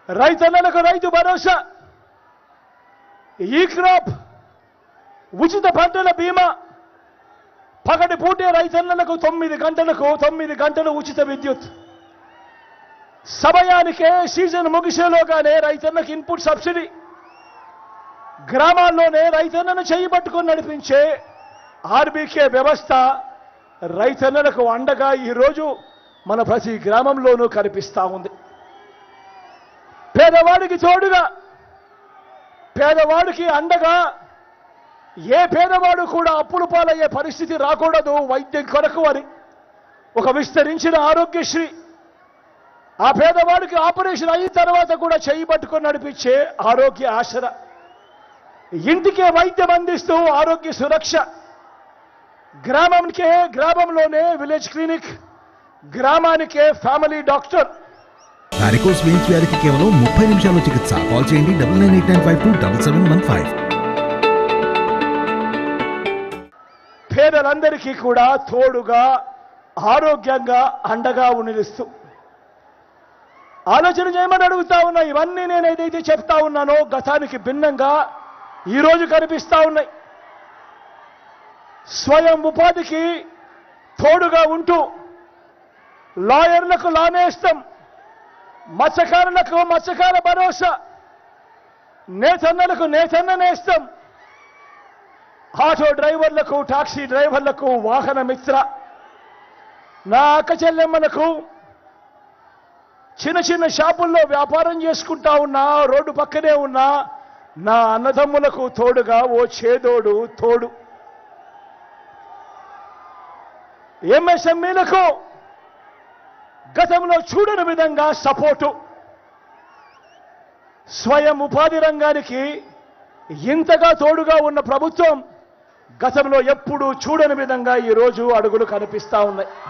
రైతన్నలకు రైతు భరోసా, ఈ క్రాప్, ఉచిత పంటల బీమా, పగటి పూటే రైతన్నలకు 9 గంటలు ఉచిత విద్యుత్, సమయానికే సీజన్ ముగిసేలోగానే రైతన్నకు ఇన్పుట్ సబ్సిడీ, గ్రామాల్లోనే రైతన్నను చేయబట్టుకొని నడిపించే ఆర్బీకే వ్యవస్థ రైతన్నలకు అండగా ఈరోజు మన ప్రతి గ్రామంలోనూ కనిపిస్తూ ఉంది. పేదవాడికి తోడుగా, పేదవాడికి అండగా, ఏ పేదవాడు కూడా అప్పుల పాలయ్యే పరిస్థితి రాకూడదు వైద్యం కొరకు అని ఒక విస్తరించిన ఆరోగ్యశ్రీ, ఆ పేదవాడికి ఆపరేషన్ అయిన తర్వాత కూడా చేయబట్టుకొని నడిపించే ఆరోగ్య ఆసరా, ఇంటికే వైద్యం అందిస్తూ ఆరోగ్య సురక్ష, గ్రామంలోనే విలేజ్ క్లినిక్, గ్రామానికే ఫ్యామిలీ డాక్టర్. వారికోస్ వెయిన్స్ వ్యాధికి కేవలం 30 నిమిషాల్లో చికిత్స. కాల్ చేయండి 9989527715. పేదలందరికీ కూడా తోడుగా, ఆరోగ్యంగా, అండగా నిలుస్తూ ఆలోచన చేయమని అడుగుతా ఉన్నా. ఇవన్నీ నేను ఏదైతే చెప్తా ఉన్నానో గతానికి భిన్నంగా ఈరోజు కనిపిస్తా ఉన్నాయి. స్వయం ఉపాధికి తోడుగా ఉంటూ లాయర్లకు లా నేస్తం, మత్స్యకారులకు మత్స్యకార భరోసా, నేతన్నలకు నేతన్న నేస్తం, ఆటో డ్రైవర్లకు టాక్సీ డ్రైవర్లకు వాహన మిత్ర, నా అక్క చెల్లెమ్మలకు చిన్న షాపుల్లో వ్యాపారం చేసుకుంటా ఉన్నా, రోడ్డు పక్కనే ఉన్నా నా అన్నదమ్ములకు తోడుగా ఓ చేదోడు తోడు, ఎంఎస్ఎంఈలకు గతంలో చూడని విధంగా సపోర్టు, స్వయం ఉపాధి రంగానికి ఇంతగా తోడుగా ఉన్న ప్రభుత్వం గతంలో ఎప్పుడూ చూడని విధంగా ఈరోజు అడుగులు కనిపిస్తా ఉన్నాయి.